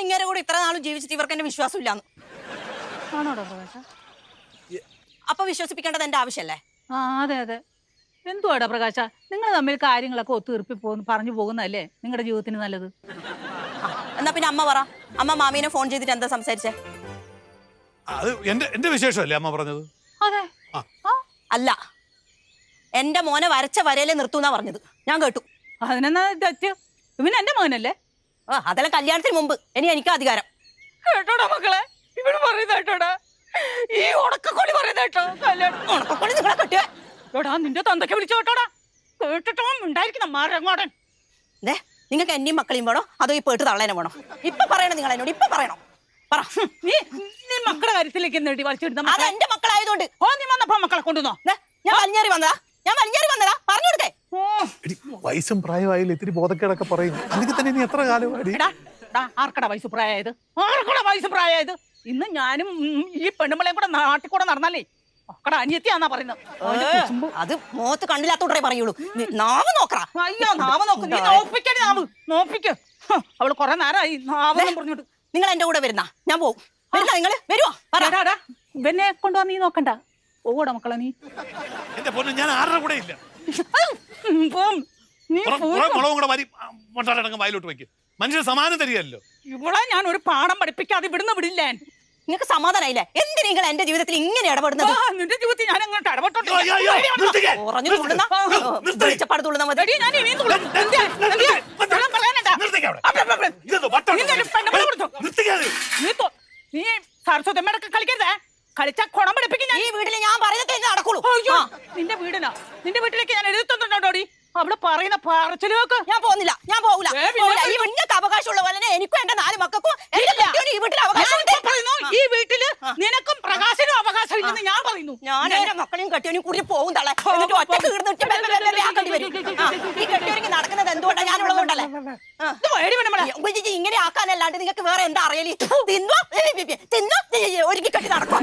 ഇങ്ങനെ കൂടെ ഇത്ര നാളും ജീവിച്ചിട്ട് ഇവർക്ക് എന്നെ വിശ്വാസമില്ലാന്ന്. ആണോടാ പ്രകാശ? അപ്പൊ വിശ്വസിപ്പിക്കേണ്ടത് എന്റെ ആവശ്യമല്ലേ? ആ അതെ അതെ. എന്തുവാടാ പ്രകാശ, നിങ്ങൾ തമ്മിൽ കാര്യങ്ങളൊക്കെ ഒത്തുതീർപ്പി പറഞ്ഞു പോകുന്നതല്ലേ നിങ്ങളുടെ ജീവിതത്തിന് നല്ലത്? എന്നാ പിന്നെ അമ്മ പറ, അമ്മ മാമീനെ ഫോൺ ചെയ്തിട്ട് എന്താ സംസാരിച്ചേ? അത് എന്റെ വിശേഷമല്ലേ അമ്മ പറഞ്ഞത്? അതെ. അല്ല, എന്റെ മോനെ വരച്ച വരയിലെ നിർത്തൂന്നാ പറഞ്ഞത്, ഞാൻ കേട്ടു. അതിനെന്നാ തെറ്റ്? ഇവൻ എന്റെ മോനല്ലേ? അതെല്ലാം കല്യാണത്തിന് മുമ്പ്, ഇനി എനിക്ക് അധികാരം. കേട്ടോടാ മക്കളെ, ഇവിടെ പറയുന്ന കേട്ടോടാ, ഈ ഉണക്കക്കോളി പറയുന്ന കേട്ടോ. ഉണക്കക്കോളി നിങ്ങളെ കെട്ടിയ എടാ നിന്റെ തന്തയ്ക്ക് വിളിച്ചു കേട്ടോടാ. കേട്ടിട്ടോ ഉണ്ടായിരിക്കണം മാറങ്ങോടൻ. നിങ്ങൾക്ക് എന്നെയും മക്കളെയും വേണോ അതോ ഈ പേട്ട് തള്ളേനെ വേണോ? ഇപ്പൊ പറയണം, നിങ്ങൾ എന്നോട് ഇപ്പൊ പറയണോ? പറ. നീ മക്കളുടെ കാര്യത്തിലേക്ക് നേടി വലിച്ചിടുന്ന അത് എന്റെ മക്കളായതുകൊണ്ട്. നീ വന്നപ്പോ മക്കളെ കൊണ്ടുവന്നോ? ഞാൻ വലിഞ്ഞേറി വന്നതാ, പറഞ്ഞു കൊടുക്കേ. വയസ്സും പ്രായമായില്ല, ഇത്തിരി ബോധക്കേടൊക്കെ പറയും. അല്ലെങ്കിൽ തന്നെ നീ എത്ര കാലം ആർക്കടാ വയസ്സ് പ്രായമായത്? ആർക്കടാ വയസ്സ് പ്രായമായത്? ഇന്ന് ഞാനും ഈ പെണ്ണുമ്പളയും കൂടെ നാട്ടിൽ കൂടെ നടന്നാലേ മക്കളുടെ അനിയത്തിയാന്നാ പറയുന്നത്. അത് മുഖത്ത് കണ്ണില്ലാത്തോണ്ടേ പറയുള്ളൂ. നാവ് നോക്കറാ. അയ്യോ നാവ് നോക്ക്, നീ നോപ്പിക്കടി നാവ് നോപ്പിക്ക്. അവള് കൊറേ നേരമായി നാവ് പറഞ്ഞോട്ട്. നിങ്ങൾ എന്റെ കൂടെ വരുന്ന ഞാൻ പോവും. നിങ്ങൾ വരുവോ? ഇവനെ കൊണ്ടുപോവാ നീ നോക്കണ്ട. ഓടാ മക്കളെ നീ. എന്റെ പൊന്നു, ഞാൻ ആരുടെ കൂടെ ഇല്ല. വയലോട്ട് വയ്ക്കും. മനുഷ്യന് സമാനം തരികയല്ലോ. ഇവിടെ ഞാൻ ഒരു പാഠം പഠിപ്പിക്കാതെ ഇവിടുന്ന് വിടില്ല. നിങ്ങൾക്ക് സമാധാനായില്ലേ? എന്തിനാ നിങ്ങൾ എന്റെ ജീവിതത്തിൽ ഇങ്ങനെ ഇടപെടുന്നത്? നിന്റെ ജീവിതത്തിൽ ഞാൻ അങ്ങോട്ട് ഇടപെട്ടോണ്ട് നീ സരസ്വതമ്മയൊക്കെ കളിക്കരുതേ. കളിച്ചാ കുണം പഠിപ്പിക്കും. ഈ വീട്ടിൽ ഞാൻ പറയുന്നത് നടക്കുള്ളൂ. നിന്റെ വീടിനാ, നിന്റെ വീട്ടിലേക്ക് ഞാൻ എഴുതുന്നുണ്ടോടി? അവിടെ പറയുന്ന പറച്ചിലേക്ക് ഞാൻ പോകുന്നില്ല, ഞാൻ പോകൂല. നിങ്ങൾക്ക് അവകാശമുള്ള പോലെ എനിക്കും എന്റെ 4 മക്കൾക്കും ഈ വീട്ടിൽ അവകാശമുണ്ട്. ഈ വീട്ടില് നിനക്കും പ്രകാശനും അവകാശം ഇല്ലെന്ന് ഞാൻ പറയുന്നു. ഞാൻ എന്റെ മക്കളെയും കെട്ടിയവനും കൂടി പോകും തള്ളേ. എന്നിട്ട് ഒറ്റക്ക് ആക്കേണ്ടി വരും. ഈ കെട്ടിയവർക്ക് നടക്കുന്നത് എന്തുകൊണ്ടാ? ഞാനുള്ളതുകൊണ്ടല്ലേ. ഇങ്ങനെ ആക്കാനല്ലാണ്ട് നിങ്ങൾക്ക് വേറെ എന്താ അറിയല്? തിന്നോ ഒരുക്കി കെട്ടി നടക്കും.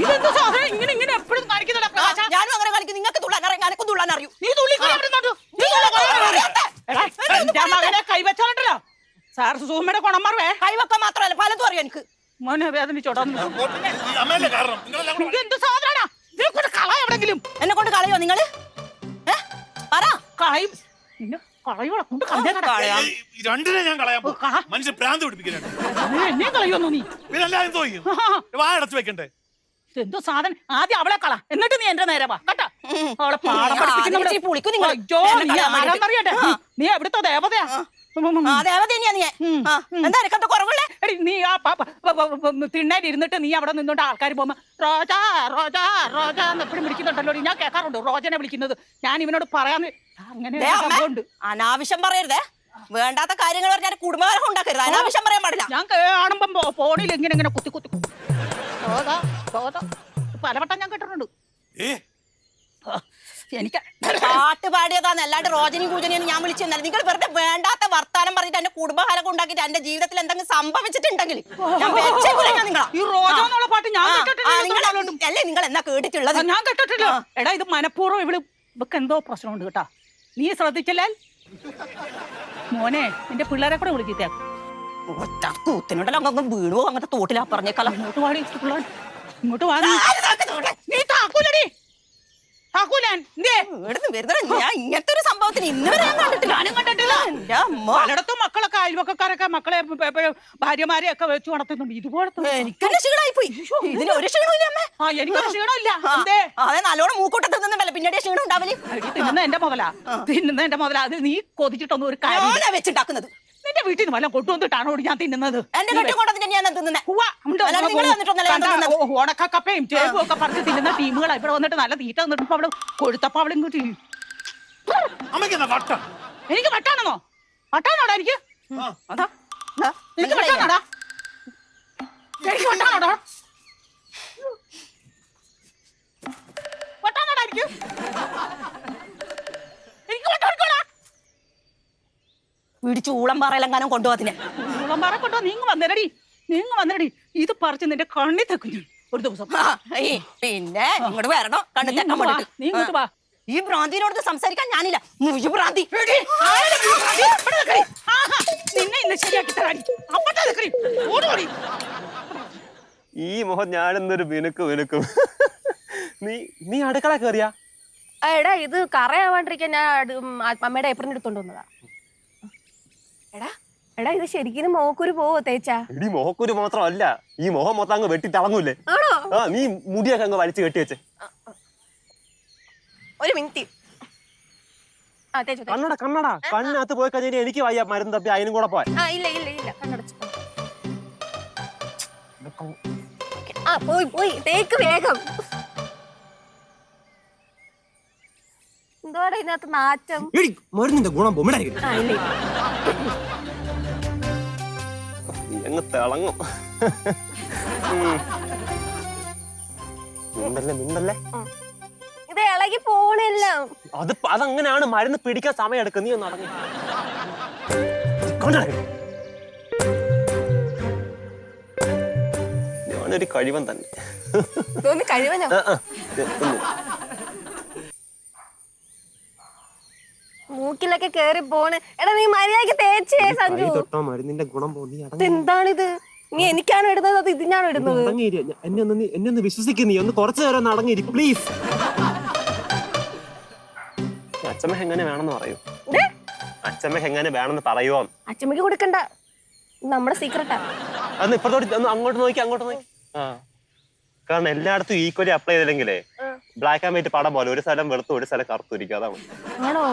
ഞാനും അങ്ങനെ കളിക്കും. നിങ്ങൾക്ക് തുള്ളാൻ അറിയാം, ഞാനൊക്കെ തുള്ളാൻ അറിയൂ. നീ മകനെ കൈവച്ചോണ്ടല്ലോ സാർ സൂമയുടെ കൊണമാറുവേ. കൈവക്കാൻ മാത്രമല്ല പലതും അറിയാം എനിക്ക്. മോനെ വേദനിച്ചോടാ. എന്ത് സാധന എവിടെങ്കിലും എന്നെ കൊണ്ട് കളയോ നിങ്ങള്? രണ്ടിനെ ഞാൻ കളയാൻ മനുഷ്യ ഭ്രാന്ത് പിടിപ്പിക്കുന്നുണ്ട്. എന്നെ കളയുന്നു നീ? വാടച്ചു വെക്കണ്ടേ? എന്തോ സാധനം. ആദ്യം അവളെ കള, എന്നിട്ട് നീ എന്റെ നേരെ വാ കേട്ടാ. അവളെ പാഠം പഠിപ്പിക്കുന്നറിയട്ടെ. നീ എവിടുത്തെ ദേവതയാ? നീ ആ തിണ്ണയിൽ ഇരുന്നിട്ട് നീ അവിടെ നിന്നോണ്ട് ആൾക്കാർ പോകുമ്പോ റോജാ റോജാ റോജ എപ്പോഴും വിളിക്കുന്നുണ്ടല്ലോ. ഞാൻ കേൾക്കാറുണ്ട് റോജനെ വിളിക്കുന്നത്. ഞാൻ ഇവനോട് പറയാന്ന് അങ്ങനെ അനാവശ്യം പറയരുതേ. വേണ്ടാത്ത കാര്യങ്ങൾ പറഞ്ഞാൽ കുടുംബകലഹം ഉണ്ടാക്കരുത്. അനാവശ്യം പറയാൻ പാടില്ല. ഞാൻ കാണുമ്പോ ഫോണിൽ ഇങ്ങനെ കുത്തി കുത്തി പലവട്ടം ഞാൻ കേട്ടിട്ടുണ്ട്. എനിക്ക് പാട്ട് പാടിയതാന്ന്, അല്ലാണ്ട് റോജനിയും പൂജനിയും ഞാൻ വിളിച്ചു തന്നാലും നിങ്ങൾ വെറുതെ വേണ്ടാത്ത വർത്താനം പറഞ്ഞിട്ട് എന്റെ കുടുംബകലഹം ഉണ്ടാക്കിയിട്ട് എന്റെ ജീവിതത്തിൽ എന്തെങ്കിലും സംഭവിച്ചിട്ടുണ്ടെങ്കിൽ ഈ റോജ എന്നുള്ള പാട്ട് ഞാൻ അല്ലേ നിങ്ങൾ എന്നാ കേട്ടിട്ടുള്ളത്? ഞാൻ കേട്ടിട്ടില്ല. എടാ ഇത് മനഃപൂർവ്വം ഇവക്ക് എന്തോ പ്രശ്നമുണ്ട് കേട്ടാ. നീ ശ്രദ്ധിച്ചല്ലേ മോനെ? നിന്റെ പിള്ളേരെ കൂടെ വിളിച്ചിട്ടേ കൂത്തിനുണ്ടല്ലോ അങ്ങ് വീണു. അങ്ങനത്തെ തോട്ടിലാ പറഞ്ഞേക്കാലം. ഇങ്ങോട്ട് വാടി പിള്ളേർ, ഇങ്ങോട്ട് വാ. നീ താക്കൂലടി താക്കൂലാൻ. ഞാൻ ഇങ്ങനത്തെ ഒരു സംഭവത്തിന് ഇന്ന് വരെ കണ്ടിട്ടില്ല. ഞാനും കണ്ടിട്ടില്ല. പലയിടത്തും മക്കളൊക്കെ അയൽവക്കക്കാരൊക്കെ മക്കളെ ഭാര്യമാരെ ഒക്കെ വെച്ച് നടത്തുന്നുണ്ട്. ഇതുപോലത്തെ എനിക്കെന്നെ ക്ഷീണമായി പോയി. ഇതിന് ഒരു ക്ഷീണമില്ല. എനിക്കൊരു ക്ഷീണമില്ല. അതെ നല്ലോണം മൂക്കൂട്ടം തിന്നുന്നുണ്ടല്ലോ, പിന്നീട് ക്ഷീണം ഉണ്ടാവില്ല. തിന്നുന്ന എന്റെ മുതലാ, തിന്നുന്ന എന്റെ മുതലാ. അത് നീ കൊതിച്ചിട്ടൊന്നും ഒരു കാര്യം വെച്ചുണ്ടാക്കുന്നത്. നിന്റെ വീട്ടിൽ നിന്ന് വല്ലതും കൊണ്ടുവന്നിട്ടാണോ ഞാൻ തിന്നുന്നത്? ഉണക്കക്കപ്പയും ചേവും ഒക്കെ പറഞ്ഞ് തിന്നുന്ന ടീമുകളാ ഇവിടെ വന്നിട്ട് നല്ല തീറ്റ തന്നിട്ട് അവള് കൊഴുത്തപ്പ അവളെ ഇങ്ങോട്ട്. എനിക്ക് വട്ടാണെന്നോ? വട്ടാണോടാ എനിക്ക്? എനിക്ക് വട്ടാണോടാ? എനിക്ക് വട്ടാണോടാ? വട്ടാണോടാ എനിക്ക്? എനിക്ക് വട്ടാ പിടിച്ച് ഊളംപാറയിലെങ്ങാനും കൊണ്ടുപോകത്തില്ല. ഊളംപാറ കൊണ്ടുപോ. നീങ്ങ് വന്നേടി. ഇത് പറിച്ച് നിന്റെ കണ്ണി തെക്കുന്നു ഒരു ദിവസം. പിന്നെ ഇങ്ങോട്ട് വരണം കണ്ണു തെക്കാൻ വേണ്ടിട്ട്. നീ ഇങ്ങോട്ട് വാ. ഈ ഭ്രാന്തിനോട് സംസാരിക്കാൻ ഞാനില്ല. ഭ്രാന്തി നിന്നെ ഇന്ന് ശരിയാക്കി തരാടി. ഈ മുഖം ഞാനെന്നൊരു മിനുക്കും നീ അടുക്കള കയറിയാ? എടാ ഇത് കറയാവാണ്ടിരിക്കാൻ ഞാൻ അമ്മയുടെ ഏപ്രിൽ എടുത്തോണ്ട് വന്നതാ. എടാ ഇത് ശരിക്കും മോക്കൊരു പോവോ തേച്ചാ? എടി മുഖക്കുരു മാത്രമല്ല, ഈ മുഖം മൊത്തം അങ്ങ് വെട്ടി തിളങ്ങൂലേ? ആണോ? ആ നീ മുടിയൊക്കെ അങ്ങ് വലിച്ചു കെട്ടി വെച്ചേ. ഒരു മിനിറ്റ്. കണ്ണട കണ്ണകത്ത് പോയി കഴിഞ്ഞാൽ എനിക്ക് വയ്യ മരുന്ന് തപ്പി അതിനും കൂടെ പോയി. ഇല്ല കണ്ണടച്ചു. പോയി തേക്ക് വേഗം. എന്തോടെ ഇതിനകത്ത് നാറ്റം? മരുന്നിന്റെ ഗുണം അങ്ങ് തിളങ്ങും. മിണ്ടല്ലേ ഇത് ഇളകി പോണില്ല. അതങ്ങനെയാണ്, മരുന്ന് പിടിക്കാൻ സമയം എടുക്കും. നീ ഒന്ന് അടങ്ങി. ഞാനൊരു കഴിവൻ തന്നെ. കഴിവനോ? മൂക്കിലൊക്കെ കേറി പോണ്. എടാ നീ മര്യാദക്ക് തേച്ചേ സഞ്ജു. മരുന്നിന്റെ ഗുണം എന്താണിത്? നീ എനിക്കാണോ ഇടുന്നത് അത് ഇതിനാണോ ഇടുന്നത്? എന്നെ ഒന്ന് വിശ്വസിക്കുന്നു. ഒന്ന് കുറച്ചു നേരം അടങ്ങിയിരി പ്ലീസ്. അച്ഛമ്മ എങ്ങനെ വേണമെന്ന് പറയൂ. അച്ഛമ്മ എങ്ങനെ വേണമെന്ന് പറയുമോ? അച്ഛമ്മക്ക് കൊടുക്കണ്ട, നമ്മുടെ സീക്രട്ടാ. അന്ന് ഇപ്പഴത്തോട്ട് അങ്ങോട്ട് നോക്കി. ആ കാരണം എല്ലായിടത്തും ഈക്വലി അപ്ലൈ ചെയ്തില്ലെങ്കിലേ ബ്ലാക്ക് ആൻഡ് വൈറ്റ് പടം പോലെ ഒരു സ്ഥലം വെളുത്തു ഒരു സ്ഥലം കറുത്തിരിക്കും. അതാണ്. ആണോ?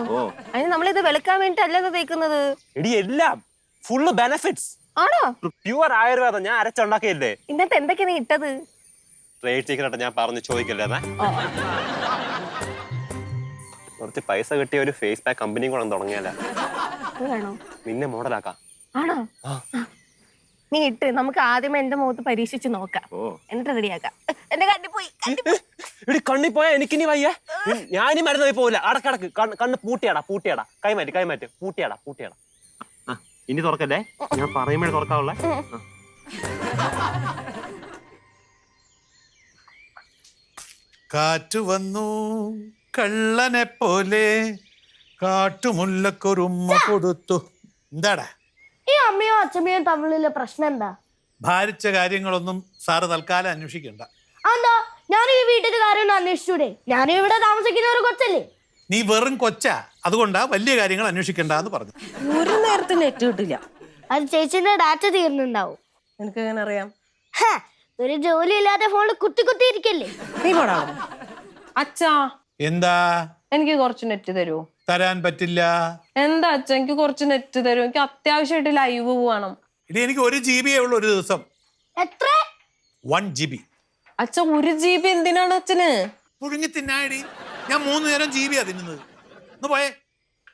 അതിന് നമ്മളിത് വെളുക്കാൻ വേണ്ടിട്ടല്ലേ തേക്കുന്നത്? എടി എല്ലാം ഫുള്ള് ബെനിഫിറ്റ്സ് ആണോ? പ്യുവർ ആയുർവേദം ഞാൻ അരച്ചുണ്ടാക്കിയല്ലേ. ഇന്നത്തെ എന്തൊക്കെയാ നീ ഇട്ടത്? ട്രേഡ് സീക്രട്ട് ഞാൻ പറഞ്ഞു ചോദിക്കല്ലേ. കുറച്ച് പൈസ കിട്ടിയ ഒരു ഫേസ് പാക്ക് കമ്പനിയും കൂടെ തുടങ്ങിയാലോ? നിന്നെ മോഡലാക്കാം. ആണോ? നീ ഇട്ട് നമുക്ക് ആദ്യമേ എന്റെ മുഖത്ത് പരീക്ഷിച്ച് നോക്കാം, എന്നിട്ട് റെഡിയാക്കാം. എന്റെ കണ്ണി പോയാ എനിക്കിനി വയ്യ. ഞാനീ മരുന്ന് പോയി പോവില്ല. അടക്കടക്ക് കണ്ണ് പൂട്ടിയാടാ കൈമാറ്റി പൂട്ടിയാടാ. ഇനി തുറക്കല്ലേ, ഞാൻ പറയുമ്പോഴേ തുറക്കാവുള്ള. കാറ്റു വന്നു കള്ളനെ പോലെ കാട്ടുമുല്ലക്കൊരുമ്മ കൊടുത്തു. എന്താടാ ഈ അമ്മയോ അച്ഛമ്മയോ തമ്മിലുള്ള പ്രശ്നം എന്താ? ഭാരിച്ച കാര്യങ്ങളൊന്നും സാറ് തൽക്കാലം അന്വേഷിക്കണ്ട. എന്താ ഞാൻ ഈ വീട്ടിലെ കാര്യം അന്വേഷിച്ചൂടെ? ഞാനും ഇവിടെ താമസിക്കുന്ന ഒരു കൊച്ചല്ലേ. നീ വെറും കൊച്ചാ, അതുകൊണ്ടാ വലിയ കാര്യങ്ങൾ അന്വേഷിക്കണ്ടെന്ന് പറഞ്ഞു. ഒരു നേരത്തെ നെറ്റ് കിട്ടില്ല. അത് ചേച്ചിന്റെ ഡാറ്റ തീർന്നുണ്ടാവും. എനിക്ക് എങ്ങനെ അറിയാം? ഒരു ജോലി ഇല്ലാതെ ഫോണിൽ കുത്തി ഇരിക്കല്ലേ. നീ പോടാ. അച്ഛാ എന്താ? എനിക്ക് കുറച്ച് നെറ്റ് തരുമോ? തരാൻ പറ്റില്ല. എന്താ അച്ഛാ, എനിക്ക് കുറച്ച് നെറ്റ് തരുമോ? എനിക്ക് അത്യാവശ്യമായിട്ട് ലൈവ് പോവാണം. ഇനി എനിക്ക് 1 GB ഉള്ളു ഒരു ദിവസം. എത്ര? 1 GB. അച്ഛ 1 GB എന്തിനാണ് അച്ഛന്? പുഴുങ്ങി തിന്നാടി. ഞാൻ 3 നേരം GB തിന്നുന്നത്. ഒന്ന് പോയേ.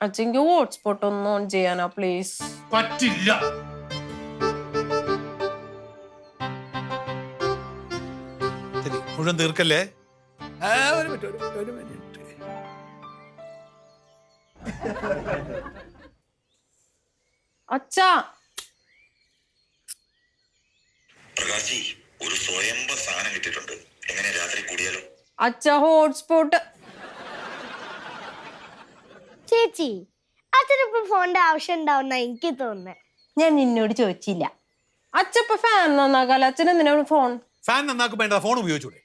അച്ഛക്ക് ഹോട്ട്സ്പോട്ട് ഒന്ന് ഓൺ ചെയ്യാനാ പ്ലീസ്? പറ്റില്ല. മുഴുവൻ തീർക്കല്ലേ. ഒരു മിനിറ്റ്. അച്ഛാ പ്രകാശി, ഒരു സ്വയംഭ സാധനം കിട്ടിയിട്ടുണ്ട്. എങ്ങനെ രാത്രി കൂടിയാലോ? അച്ഛാ ഹോട്ട്സ്പോട്ട്. ചേച്ചി അച്ഛനിപ്പോ ഫോണിന്റെ ആവശ്യം ഉണ്ടാവുന്ന എനിക്ക് തോന്നുന്നത്. ഞാൻ നിന്നോട് ചോദിച്ചില്ല. അച്ഛപ്പ ഫാൻ നന്നാക്കാല, അച്ഛൻ എന്തിനാ ഫോൺ? ഫാൻ നന്നാക്കുമ്പോ ഫോൺ ഉപയോഗിച്ചൂടെ?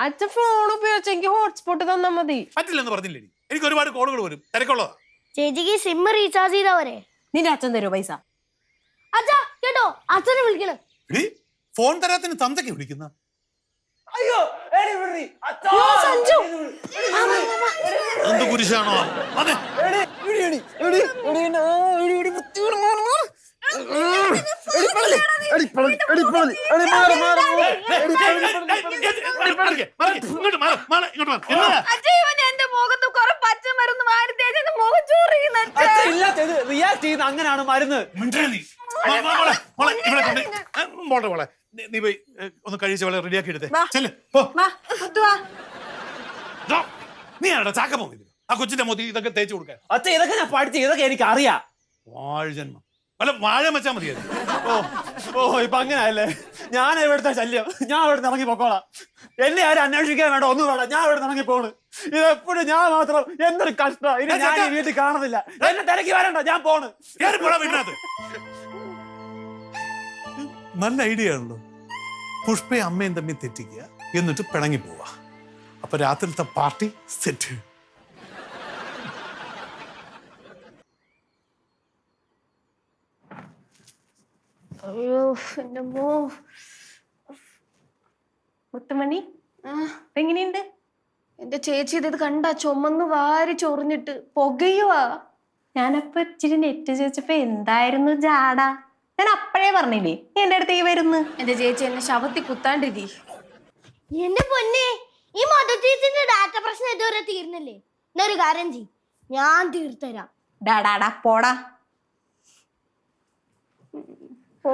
അച്ഛൻ ഫോൺ ഉപയോഗിച്ച് എനിക്ക് ഹോട്ട്സ്പോട്ട് തന്നാ മതി. പറ്റില്ലെന്ന് പറഞ്ഞില്ലേ? എനിക്ക് ഒരുപാട് കോളുകൾ വരും, തിരക്കുള്ളതാ. ചേച്ചിക്ക് സിം റീചാർജ് ചെയ്താ പോരെ? നിന്റെ അച്ഛൻ തരുമോ പൈസ? അച്ഛാ കേട്ടോ, അച്ഛനെ വിളിക്കണം. ഫോൺ തരാത്തിന് തന്തയ്ക്ക് വിളിക്കുന്ന. എന്ത് കുരിശാണോ? അങ്ങനെയാണ് മരുന്ന്. നീ പോയി ഒന്ന് കഴിച്ച് വളരെ റെഡിയാക്കി എടുത്തേ. നീ ആണോ ചാക്ക പോകുന്നത്? ആ കൊച്ചിന്റെ മോതി ഇതൊക്കെ തേച്ച് കൊടുക്കാൻ. അച്ഛ ഇതൊക്കെ ഞാൻ പഠിച്ചു, ഇതൊക്കെ എനിക്ക് അറിയാം. വാഴജന്മം വല്ല വാഴ വെച്ചാൽ മതിയായിരുന്നു. ഇപ്പൊ അങ്ങനെയല്ലേ? ഞാൻ ഇവിടുത്തെ ശല്യം, ഞാൻ ഇവിടെ ഇറങ്ങി പോക്കോളാം. എന്നെ ആരും അന്വേഷിക്കാൻ വേണ്ട, ഒന്നും വേണ്ട, ഞാൻ ഇവിടെ ഇറങ്ങി പോണ്. ഇതെപ്പോഴും ഞാൻ മാത്രം എന്തൊരു കഷ്ടം. ഇനി ഞാൻ ഈ വീട്ടിൽ കാണുന്നില്ല. എന്നെ തിരക്കി വരണ്ട, ഞാൻ പോണ്. വീട്ടിനകത്ത് നല്ല ഐഡിയ ആണല്ലോ. പുഷ്പയും അമ്മയും തമ്മിൽ തെറ്റിക്കുക, എന്നിട്ട് പിണങ്ങി പോവാ. അപ്പൊ രാത്രിയിലത്തെ പാർട്ടി സെറ്റ്. അയ്യോ എന്റെ മോ. മുത്തുമണി എങ്ങനെയുണ്ട്? എന്റെ ചേച്ചി ഇത് കണ്ട ചുമന്ന് വാരി ചൊറിഞ്ഞിട്ട് പുകയുവാ. ഞാനപ്പൊ ഇച്ചിരി നെറ്റ് ചോദിച്ചപ്പോ എന്തായിരുന്നു ജാട? ഞാൻ അപ്പഴേ പറഞ്ഞില്ലേ നീ എന്റെ അടുത്ത് വരുന്നു. എന്റെ ചേച്ചി എന്നെ ശവത്തി കുത്താണ്ടിരി. എന്റെ പൊന്നെ, ഈ മധുചേച്ചിന്റെ ഡാറ്റ പ്രശ്നം ഇതുവരെ തീർന്നില്ലേ? എന്നൊരു കാര്യം ചെയ്, ഞാൻ തീർത്തരാം. ഡാടാടാ പോടാ. ഓ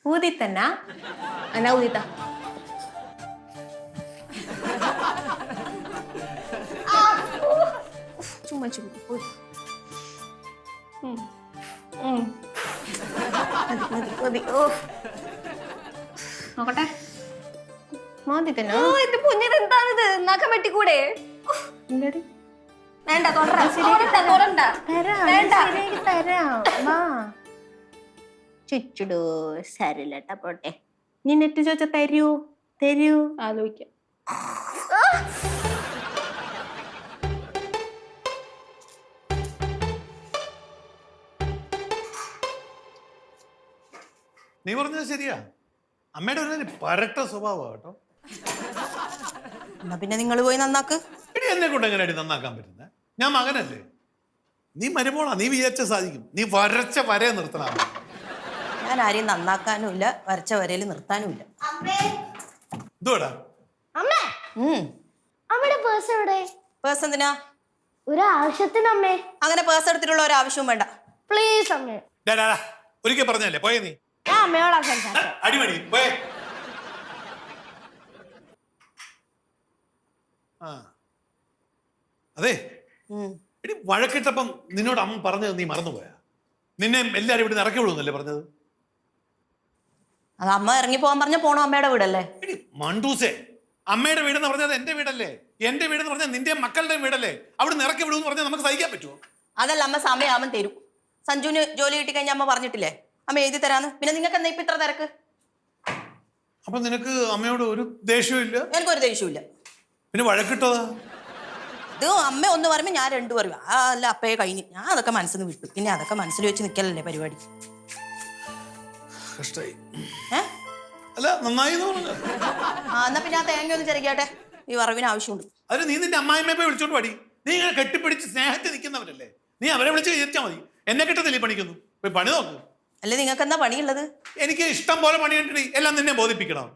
ഊതി തന്നെ എന്നാ ഊതിത്ത. ചുമ്മാ ചുമ്മാ ഊതി. മതി. ഓ നോക്കട്ടെ. മതി തന്നെ. ഓ എന്റെ കുഞ്ഞിന് എന്താണിത്? നഖം വെട്ടിക്കൂടെ? വേണ്ട തൊടണ്ട. ചുച്ചുടോ സാരില്ലട്ട പോട്ടെ. നീ നെറ്റ് ചോദിച്ച തരൂ ആലോചിക്കാം. നീ പറഞ്ഞത് ശരിയാ. അമ്മയുടെ ഒരു പരട്ട സ്വഭാവം കേട്ടോ. എന്നാ പിന്നെ നിങ്ങൾ പോയി നന്നാക്ക്. എടി എന്നെ കൊണ്ട് എങ്ങനെ നന്നാക്കാൻ പറ്റുന്നത്? ഞാൻ മകനല്ലേ, നീ മരുമോളാ, നീ വിചാരിച്ച സാധിക്കും. നീ വരച്ച വരെ നിർത്തണം. ഞാൻ ആരെയും നന്നാക്കാനും ഇല്ല, വരച്ച വരയിൽ നിർത്താനും ഇല്ല. എന്തുവാടാ? അമ്മേ, അമ്മയുടെ പേഴ്സ് എവിടെ? പേഴ്സ് എന്തിനാ? ഒരു ആവശ്യത്തിന് അമ്മേ. അങ്ങനെ പേഴ്സ് എടുത്തിട്ടുള്ള ഒരു ആവശ്യവും വേണ്ട. പ്ലീസ് അമ്മേ. ഒരിക്കൽ പറഞ്ഞല്ലേ, പോയേ നീ. ഞാൻ അമ്മയോടാ സംസാരിച്ചത്. അടിമണി പോയേ. അതെ എടി, വഴക്കിട്ടപ്പം നിന്നോട് അമ്മ പറഞ്ഞത് നീ മറന്നുപോയാ? നിന്നെ എല്ലാരും ഇവിടെ ഇറക്കി വിടുന്നല്ലേ പറഞ്ഞത്? അത് അമ്മ ഇറങ്ങി പോകാൻ പറഞ്ഞ പോണോ അമ്മയുടെ വീടല്ലേ? എടി മണ്ടൂസേ, അമ്മയുടെ വീടെന്ന് പറഞ്ഞത് എന്റെ വീടല്ലേ? എന്റെ വീടെന്ന് പറഞ്ഞാൽ നിന്റെ മക്കളുടെ വീടല്ലേ? അവിടെ ഇറക്കി വിടുമെന്ന് പറഞ്ഞാൽ നമുക്ക് സഹിക്കാൻ പറ്റുമോ? അതല്ല അമ്മ സമയമാകുമ്പോൾ തരും. സഞ്ജുവിന് ജോലി കിട്ടി കഴിഞ്ഞാൽ അമ്മ പറഞ്ഞിട്ടില്ലേ അമ്മ എഴുതി തരാന്ന്? പിന്നെ നിങ്ങൾക്ക് എന്താ ഇപ്പൊ ഇത്ര തിരക്ക്? അപ്പൊ നിനക്ക് അമ്മയോട് ഒരു ദേഷ്യവും ഇല്ല? എനിക്കൊരു ദേഷ്യമില്ല. പിന്നെ വഴക്കിട്ടതാ? ഇത് അമ്മ ഒന്ന് പറയുമ്പോ ഞാൻ രണ്ടു പറയും. ആ അല്ല അപ്പയെ കഴിഞ്ഞ് ഞാൻ അതൊക്കെ മനസ്സിൽ നിന്ന് വിട്ടു. പിന്നെ അതൊക്കെ മനസ്സിൽ വെച്ച് നിൽക്കലല്ലേ പരിപാടി. കഷ്ടായി. അല്ല നന്നായി എന്നാ പിന്നെ ആ തേങ്ങ ഒന്ന് ചെറിയാട്ടെ, ഈ വറവിന് ആവശ്യമുണ്ട്. അതിന് നീ നിന്റെ അമ്മായിമ്മയെ വിളിച്ചോണ്ട് പാടി. നീ ഇങ്ങനെ കെട്ടിപ്പിടിച്ച് സ്നേഹത്തിൽ നിൽക്കുന്നവരല്ലേ, നീ അവരെ വിളിച്ച് വിചാരിച്ചാൽ മതി. എന്നെ കിട്ടത്തില്ലേ പണിക്കുന്നു? പോയി പണി നോക്ക്. അല്ലേ നിങ്ങൾക്ക് എന്താ പണിയുള്ളത്? എനിക്ക് ഇഷ്ടം പോലെ പണിയുണ്ട്. എല്ലാം നിന്നെ ബോധിപ്പിക്കണം.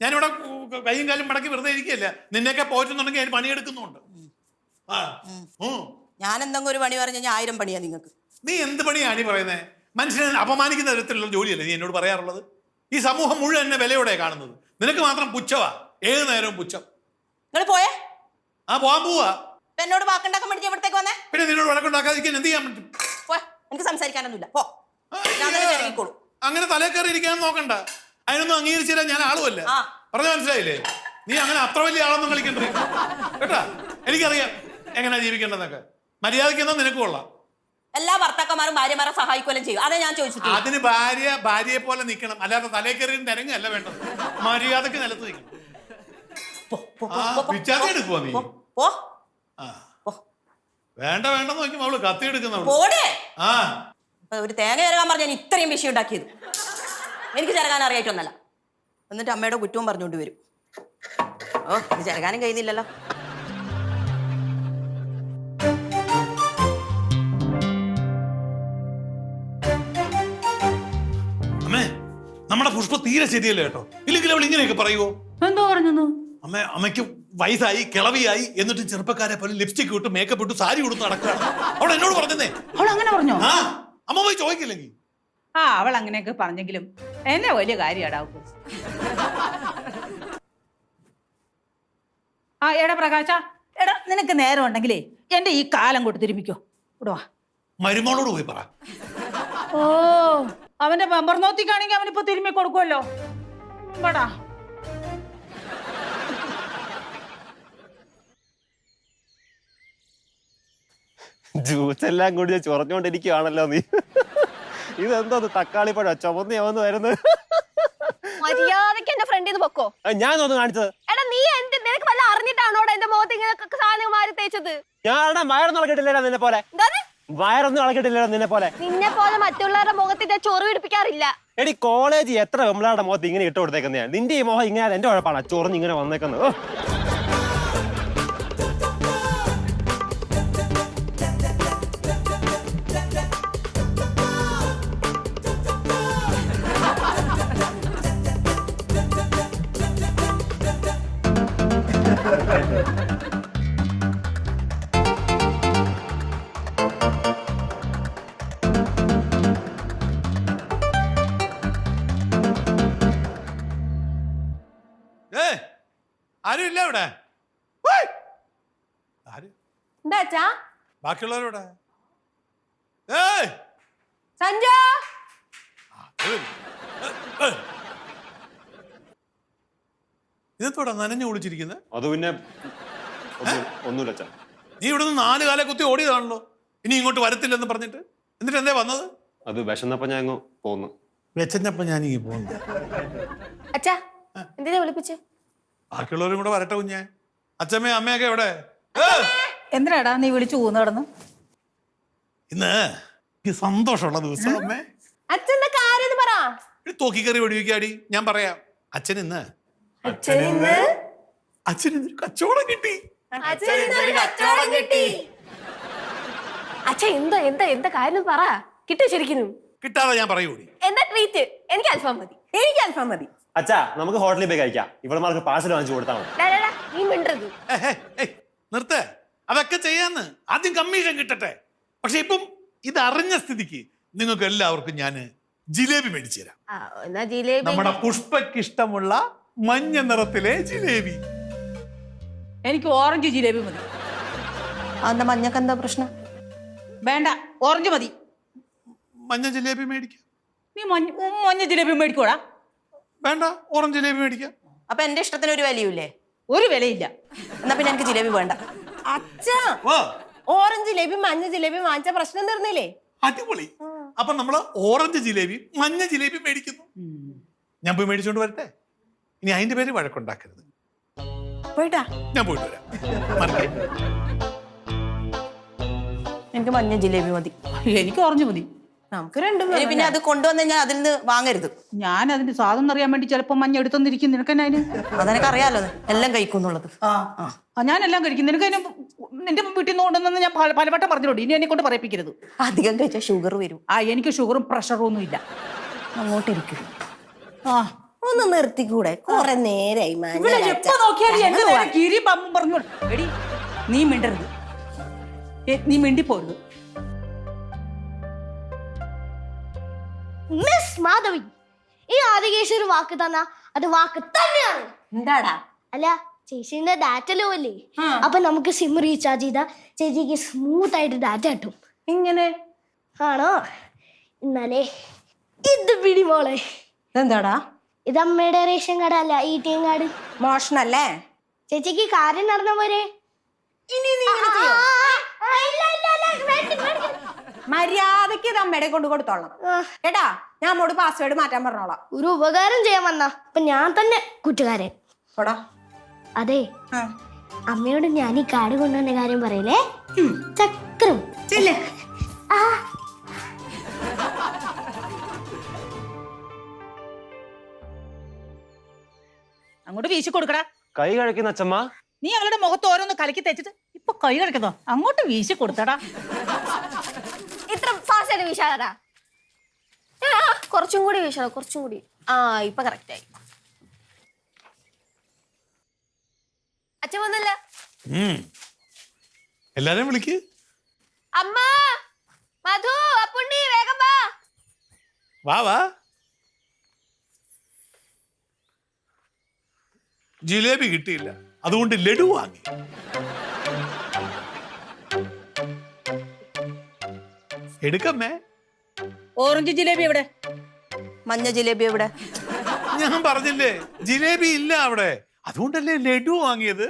ഞാനിവിടെ കൈയും കാലും മടക്കി വെറുതെ ഇരിക്കുകയല്ല. നിന്നെയൊക്കെ പോയിട്ടുണ്ടെങ്കിൽ അതിന് പണിയെടുക്കുന്നുണ്ട്. ഞാൻ എന്തെങ്കിലും ഒരു പണി പറഞ്ഞു കഴിഞ്ഞാൽ 1000 പണിയാ നിങ്ങൾക്ക്. നീ എന്ത് പണിയാണ് ഈ പറയുന്നത്? മനുഷ്യനെ അപമാനിക്കുന്ന തരത്തിലുള്ള ജോലിയല്ലേ നീ എന്നോട് പറയാറുള്ളത്? ഈ സമൂഹം മുഴുവൻ എന്നെ വിലയോടെ കാണുന്നത്. നിനക്ക് മാത്രം പുച്ഛവാ, ഏത് നേരവും പുച്ഛം. നിങ്ങൾ പോയേ? പോവാൻ പോവാ. എന്നോട് വാക്കുണ്ടാക്കാൻ വേണ്ടി ഇവിടത്തേക്ക് വന്നേ. പിന്നെ നിന്നോട് വഴക്കുണ്ടാക്കാതിരിക്കാൻ എന്ത് ചെയ്യാൻ പറ്റും? എനിക്ക് സംസാരിക്കാനൊന്നുമില്ല. പോ. അങ്ങനെ തലേ കയറി ഇരിക്കാനും നോക്കണ്ട. അതിനൊന്നും അംഗീകരിച്ചു തരാൻ ഞാൻ ആളുമല്ല. പറഞ്ഞ മനസ്സിലായില്ലേ? നീ അങ്ങനെ അത്ര വലിയ ആളൊന്നും കളിക്കണ്ടേ കേട്ടാ. എനിക്കറിയാം എങ്ങനെയാ ജീവിക്കേണ്ടതെന്നൊക്കെ. മര്യാദയ്ക്ക് എന്നാ നിനക്ക് കൊള്ളാം. എല്ലാ ഭർത്താക്കന്മാരും ഭാര്യമാരെ സഹായിക്കുകയും ചെയ്യും. അതേ ഞാൻ ചോദിച്ചിട്ട്. അതിന് ഭാര്യയെ പോലെ നിൽക്കണം, അല്ലാതെ തലേ കയറി നിരങ്ങല്ല വേണ്ടത്. മര്യാദക്ക് നിലത്ത് നിൽക്കണം. പിച്ചാത്തി എടുക്കുവാ നീ? വേണ്ടെന്ന് നോക്കി അവള് കത്തി എടുക്കുന്നവള്. ഒരു തേങ്ങ ചിരകാൻ പറഞ്ഞാൽ ഇത്രയും വിഷയം ഉണ്ടാക്കിയത്. എനിക്ക് ചിരകാൻ അറിയായിട്ടൊന്നല്ല. എന്നിട്ട് അമ്മയുടെ കുറ്റവും പറഞ്ഞുകൊണ്ട് വരും. ഇത് ചിരകാനും കഴിയുന്നില്ലല്ലോ. അമ്മേ, നമ്മുടെ പുഷ്പ തീരെ ശരിയല്ലേ കേട്ടോ. ഇല്ലെങ്കിൽ അവൾ ഇങ്ങനെയൊക്കെ പറയുവോ? എന്തോ പറഞ്ഞു? അമ്മയ്ക്ക് വയസ്സായി, കിളവിയായി, എന്നിട്ട് ചെറുപ്പക്കാരെ പോലെ ലിപ്സ്റ്റിക് ഇട്ട് മേക്കപ്പ് ഇട്ട് സാരി കൊടുത്ത് നടക്കുകയാണ്. അവൾ എന്നോട് പറഞ്ഞേ. അവൾ അങ്ങനെ പറഞ്ഞോ? അമ്മ പോയി ചോദിക്കില്ലെങ്കിൽ. അവൾ അങ്ങനെയൊക്കെ പറഞ്ഞെങ്കിലും എന്നെ വലിയ കാര്യമാടാവും. എടാ പ്രകാശ, എടാ നിനക്ക് നേരം ഉണ്ടെങ്കിലേ എന്റെ ഈ കാലം കൊണ്ട് തിരുമിക്കോ. ഇടുവാ മരുമോളോട് പോയി പറ. അവന്റെ ബമ്പർ നോത്തിക്കാണെങ്കിൽ അവനിപ്പോ തിരുമ്മി കൊടുക്കുമല്ലോ. പടാ ജ്യൂസ് എല്ലാം കൂടി ചൊറഞ്ഞോണ്ടിരിക്കുകയാണല്ലോ നീ. ഇതെന്തോ തക്കാളിപ്പഴ ചുമന്ന് വരുന്നത്. മര്യാദക്ക് എന്റെ ഫ്രണ്ടിൽ നിന്ന് പൊക്കോ. ഞാൻ ഒന്ന് കാണിച്ചത്. എടാ നീ നിനക്ക് വല്ല അറിഞ്ഞിട്ടാണോടാ എന്റെ മുഖത്ത് ഇങ്ങനെ സാധനങ്ങൾ മാറി തേച്ചത്? ഞാൻ വയറൊന്നും ഇളക്കിട്ടില്ലല്ലോ നിന്നെ പോലെ. വയറൊന്നും ഇളക്കിട്ടില്ലല്ലോ നിന്നെ പോലെ. നിന്നെ പോലെ മറ്റുള്ളവരുടെ മുഖത്തിന്റെ ചൊറി പിടിപ്പിക്കാറില്ല. എടി കോളേജ് എത്ര വെമ്പിളാരുടെ മുഖത്ത് ഇങ്ങനെ ഇട്ട് കൊടുത്തേക്കുന്നതാണ്. നിന്റെ ഈ മുഖം ഇങ്ങനെ എന്റെ കുഴപ്പമാണ്. ചൊറിഞ്ഞ് ഇങ്ങനെ വന്നേക്കുന്നത്. ആരും ഇല്ല ഇവിടെ. എന്താ അച്ഛാ? ബാക്കിയുള്ളവരോടെ സഞ്ജു ഇതെത്തോടാ നനഞ്ഞു കുളിച്ചിരിക്കുന്നത്? അത് പിന്നെ ഒന്നുമില്ല അച്ഛാ. നീ ഇവിടുന്ന് 4 കാലെ കുത്തി ഓടിയതാണല്ലോ. ഇനി ഇങ്ങോട്ട് വരത്തില്ലെന്ന് പറഞ്ഞിട്ട് എന്നിട്ട് എന്തേ വന്നത്? അത് വിശന്നപ്പോ ഞാൻ അങ്ങ് പോന്നു. വെച്ചപ്പോ ഞാൻ ഇങ്ങനെ പോകുന്നു. അച്ഛാ എന്തിനാ വിളിപ്പിച്ച്? ബാക്കിയുള്ളവരും കൂടെ വരട്ടെ കുഞ്ഞെ. അച്ഛമ്മയും അമ്മയൊക്കെ എവിടെ? എന്തിനാടാ നീ വിളിച്ചു പോകുന്ന കിടന്ന്? ഇന്ന് എനിക്ക് സന്തോഷമുള്ള ദിവസം അമ്മേ. അച്ഛന്റെ കാര്യം പറ. തോക്കിക്കറി വെടിവെക്കാടി. ഞാൻ പറയാം. അച്ഛൻ ഇന്ന് കച്ചവടം കിട്ടി. അച്ഛ എന്താ എന്താ എന്താ കാര്യം പറ. കിട്ടിയോ ശരിക്കും? കിട്ടാതെ ഞാൻ പറയൂടി. എന്താ ട്രീറ്റ്? എനിക്ക് അൽഫാം മതി. എനിക്ക് അൽഫാം മതി. അച്ഛാ നമുക്ക് ഹോട്ടലിൽ പോയി കഴിക്കാം. ഇവളമാർക്ക് പാഴ്സൽ വാങ്ങിച്ചു കൊടുത്താൽ മതി. നീ മിണ്ടരുത്. നിർത്തേ. അതൊക്കെ ചെയ്യാന്ന്. ആദ്യം കമ്മീഷൻ കിട്ടട്ടെ. പക്ഷെ ഇപ്പം ഇത് അറിഞ്ഞ സ്ഥിതിക്ക് നിങ്ങൾക്ക് എല്ലാവർക്കും ഞാൻ ജിലേബി മേടിച്ചു തരാം. എന്നാ ജിലേബി. നമ്മുടെ പുഷ്പക്ക് ഇഷ്ടമുള്ള മഞ്ഞ നിറത്തിലെ ജിലേബി. എനിക്ക് ഓറഞ്ച് ജിലേബി മതി. എന്താ മഞ്ഞക്ക് എന്താ പ്രശ്നം? വേണ്ട, ഓറഞ്ച് മതി. മഞ്ഞ ജിലേബി മേടിക്കാം. നീ മഞ്ഞ ജിലേബി മേടിക്കൂടാ? വേണ്ട, ഓറഞ്ച് ജിലേബി മേടിക്കാം. അപ്പൊ എന്റെ ഇഷ്ടത്തിന് ഒരു വാല്യൂ ഇല്ലേ? ഒരു വിലയില്ല. എന്നാ പിന്നെ എനിക്ക് ജിലേബി വേണ്ട. അച്ഛാ ഓറഞ്ച് ജിലേബി മഞ്ഞ ജിലേബി വാങ്ങിച്ച പ്രശ്നം തീർന്നില്ലേ? അടിപൊളി. അപ്പൊ നമ്മള് ഓറഞ്ച് ജിലേബി മഞ്ഞ ജിലേബി മേടിക്കുന്നു. ഞാൻ പോയി മേടിച്ചോണ്ട് വരട്ടെ. ഇനി അതിന്റെ പേര് വഴക്കുണ്ടാക്കരുത്. പോയിട്ടാ ഞാൻ പോയിട്ട് വരാം. മറക്കേ. എനിക്ക് മഞ്ഞ ജിലേബി മതി. എനിക്ക് ഓറഞ്ച് മതി. നമുക്ക് രണ്ടും. പിന്നെ അത് കൊണ്ടുവന്ന് ഞാൻ അതിൽ നിന്ന് വാങ്ങരുത്. ഞാൻ അതിന്റെ സാധനം അറിയാൻ വേണ്ടി ചിലപ്പോ മഞ്ഞ എടുത്തൊന്നിരിക്കും. നിനക്കെന്നെ അതിന് അതെനിക്ക് അറിയാലോ. എല്ലാം കഴിക്കുന്നുള്ളത്. ഞാനെല്ലാം കഴിക്കും. നിനക്ക് അതിന് നിന്റെ വീട്ടിൽ നിന്ന് കൊണ്ടുവന്ന് ഞാൻ പലവട്ടം പറഞ്ഞോളൂ. ഇനി എന്നെ കൊണ്ട് പറയിപ്പിക്കരുത്. അധികം കഴിച്ചാൽ ഷുഗർ വരും. എനിക്ക് ഷുഗറും പ്രഷറും ഒന്നും ഇല്ല. അങ്ങോട്ടിരിക്കും. ഒന്ന് നിർത്തിക്കൂടെ? കുറെ നേരായി പറഞ്ഞു. എടി നീ മിണ്ടരുത്. നീ മിണ്ടിപ്പോരുത്. മിസ് മാധവി, ഈ ആദികേശ് ഒരു വാക്ക് തന്നാ അത് വാക്ക് തന്നെയാണ്. എന്താടാ? അല്ല ചേച്ചിന്റെ ഡാറ്റ ലോ അല്ലേ? അപ്പൊ നമുക്ക് സിം റീചാർജ് ചെയ്താ ചേച്ചിക്ക് സ്മൂത്ത് ആയിട്ട് ഡാറ്റ കിട്ടും. ഇങ്ങനെ ആണോ? എന്നാലേ ഇത് പിടി മോളെ. എന്താടാ? ഇത് അമ്മയുടെ റേഷൻ കാർഡ് അല്ല, ATM കാർഡ്. മോഷണല്ലേ? ചേച്ചിക്ക് കാര്യം നടന്ന പോരെ? മര്യാദക്ക് ഇത് അമ്മയുടെ കൊണ്ട് കൊടുത്തോളാം കേട്ടാ. ഞാൻ അമ്മോട് പാസ്വേഡ് മാറ്റാൻ പറഞ്ഞോളാം. ഒരു ഉപകാരം ചെയ്യാൻ വന്ന അപ്പൊ ഞാൻ തന്നെ കുറ്റക്കാരൻ. അതെ, അമ്മയോട് ഞാൻ ഈ കാർഡ് കൊണ്ടുവന്ന കാര്യം പറയില്ലേ? ചക്രം അങ്ങോട്ട് വീശി കൊടുക്കടാ. കൈ കഴിക്കുന്ന അച്ഛമ്മ. നീ അവളുടെ മുഖത്ത് ഓരോന്ന് കലക്കി തെച്ചിട്ട് ഇപ്പൊ കൈ കഴിക്കുന്നോ? അങ്ങോട്ട് വീശി കൊടുത്തടാ. ഇത്ര ഫാസ്റ്റ് വീശാതാ. കുറച്ചും കൂടി വീശാ. കുറച്ചും കൂടി. ഇപ്പൊ കറക്റ്റ് ആയി. അച്ഛൻ വന്നല്ല. എല്ലാരെയും വിളിക്ക്. അമ്മ, മധു, അപ്പുണ്ണി, വേഗം വാ. വാ വാ. ജിലേബി കിട്ടിയില്ല, അതുകൊണ്ട് ലഡു വാങ്ങി. എടുക്കമ്മേ. ഓറഞ്ച് ജിലേബി എവിടെ? മഞ്ഞ ജിലേബി എവിടെ? ഞാൻ പറഞ്ഞില്ലേ ജിലേബി ഇല്ല അവിടെ, അതുകൊണ്ടല്ലേ ലഡു വാങ്ങിയത്.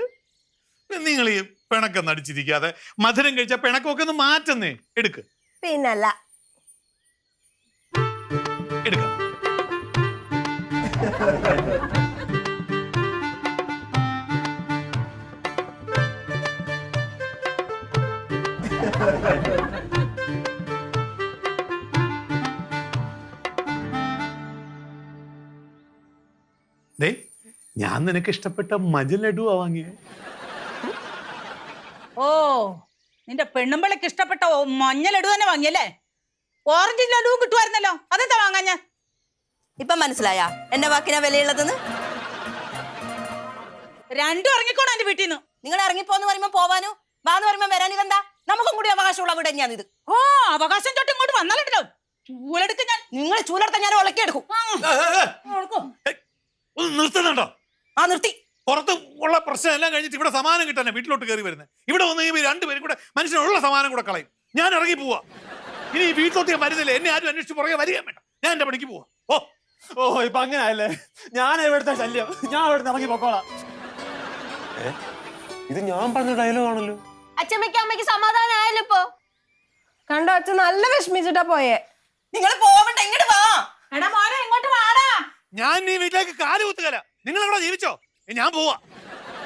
നിങ്ങൾ ഈ പിണക്കം നടിച്ചിരിക്കാതെ മധുരം കഴിച്ച പിണക്കമൊക്കെ ഒന്ന് മാറ്റുന്നേ. എടുക്ക്. പിന്നല്ല. എടുക്കാം. ദേ, ഞാൻ നിനക്ക് ഇഷ്ടപ്പെട്ട മജ ലഡുവാ വാങ്ങിയേ. ഓ നിന്റെ പെണ്ണുമ്പിളക്ക് ഇഷ്ടപ്പെട്ട മഞ്ഞ ലഡു തന്നെ വാങ്ങിയല്ലേ? ഓറഞ്ച് ലഡുവും കിട്ടുമായിരുന്നല്ലോ, അതെന്താ വാങ്ങാഞ്ഞ? ഇപ്പൊ മനസ്സിലായ എന്റെ വാക്കിനാ വിലയുള്ളതെന്ന്? രണ്ടും ഇറങ്ങിക്കോണം എന്റെ വീട്ടിൽ നിന്ന്. നിങ്ങൾ ഇറങ്ങിപ്പോന്ന് പറയുമ്പോ പോവാനു, വാന്ന് പറയുമ്പോ വരാനും എന്താ? നമുക്കും കൂടി അവകാശമുള്ള വീട് തന്നെയാണ് ഇത്. ഓ അവകാശം ചോട്ട് ഇങ്ങോട്ട് വന്നാലോ ചൂലെടുക്ക ഞാൻ. നിങ്ങൾ ചൂലെടുത്ത ഞാൻ ഉളക്കിയെടുക്കും. ഒന്ന് നിർത്തുന്നുണ്ടോ? ആ നിർത്തി. പുറത്ത് ഉള്ള പ്രശ്നം എല്ലാം കഴിഞ്ഞിട്ട് ഇവിടെ സമാനം കിട്ടാനാ വീട്ടിലോട്ട് കയറി വരുന്നത്. ഇവിടെ വന്ന് കഴിയുമ്പോൾ രണ്ടുപേരും കൂടെ മനുഷ്യനുള്ള സമാനം കൂടെ കളയും. ഞാൻ ഇറങ്ങി പോവാ. ഇനി ഈ വീട്ടിലോട്ട് ഞാൻ വരുന്നില്ല. എന്നെ ആരും അന്വേഷിച്ച് പുറകെ വരിക വേണ്ട. ഞാൻ എന്റെ പണിക്ക് പോവാ. ഓ ഇപ്പൊ അങ്ങനെയല്ലേ? ഞാൻ ഇവിടുത്തെ ശല്യം, ഞാൻ ഇവിടുന്ന് ഇറങ്ങി പൊക്കോളാം. ഇത് ഞാൻ പറഞ്ഞ ഡയലോഗ് ആണല്ലോ. അച്ഛമ്മയ്ക്ക് അമ്മയ്ക്ക് സമാധാനമായല്ലോ ഇപ്പൊ. കണ്ടോ അച്ഛൻ നല്ല വിഷമിച്ചിട്ടാ പോയേ. നിങ്ങൾ പോവണ്ട, ഇങ്ങോട്ട് വാ. എടാ മോനെ ഇങ്ങോട്ട് വാടാ. ഞാൻ ഈ വീട്ടിലേക്ക് കാല് കുത്തുകല. നിങ്ങൾ അവിടെ ജീവിച്ചോ, ഞാൻ പോവാ.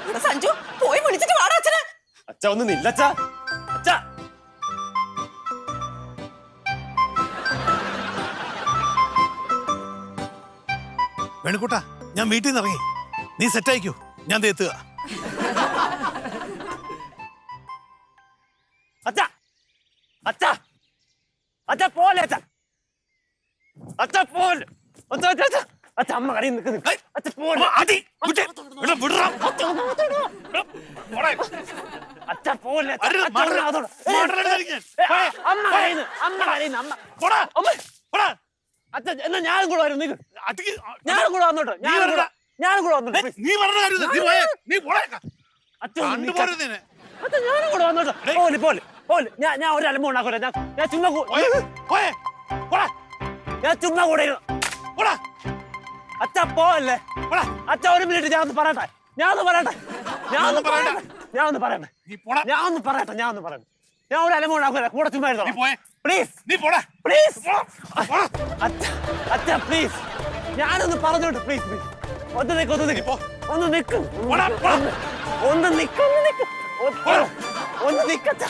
ഇവിടെ സഞ്ജു പോയി വിളിച്ചിട്ട് വാടാ അച്ഛനെ. അച്ഛ ഒന്ന് നില്ലച്ചാ. അച്ഛാ വേണുകൂട്ടാ, ഞാൻ വീട്ടിൽ നിന്ന് ഇറങ്ങി. നീ സെറ്റ് ആയിക്കോ, ഞാൻ എത്തുക. അച്ഛാ അച്ഛാ അച്ഛാ പോലെ അച്ഛാ. അച്ഛാ പോലെ. അച്ഛാ അച്ഛാ അച്ഛാ അച്ഛാ അമ്മ കരയിൽ നിൽക്കുന്നു. അച്ഛാ പോലെ. അച്ഛാ പോലെ. അമ്മ കരയുന്നു, അമ്മ കരയുന്നു, അമ്മ. അച്ഛാ എന്നാ ഞാനും കൂടെ വരും. ഞാനും കൂടെ വന്നോട്ടെ, ഞാനും കൂടെ വന്നോട്ടെ. നീ പറഞ്ഞ അച്ഛൻ ഞാനും കൂടെ വന്നോട്ടെ. പോലെ പോലെ പോലെ. ഞാൻ ഒരു അലമ്പ ഉണ്ടാക്കൂല. ഞാൻ ചുമ്മാ ഞാൻ ചുമ്മാ കൂടെ അച്ഛ പോവല്ലേ. അച്ഛ ഒരു മിനിറ്റ് ഞാൻ ഒന്ന് പറയട്ടെ. ഞാൻ ഒന്ന് പറയട്ടെ. ഞാൻ ഒരു അലമ്പ ഉണ്ടാക്കൂല. കൂടെ ചുമ്മാ പ്ലീസ് പ്ലീസ് അച്ഛ പ്ലീസ്. ഞാനൊന്ന് പറഞ്ഞോട്ടെ പ്ലീസ് പ്ലീസ്. ഒന്ന് നിൽക്കും ഒന്ന് നിൽക്കും ഒന്ന് നിൽക്കും ഒന്ന് നിൽക്കച്ച.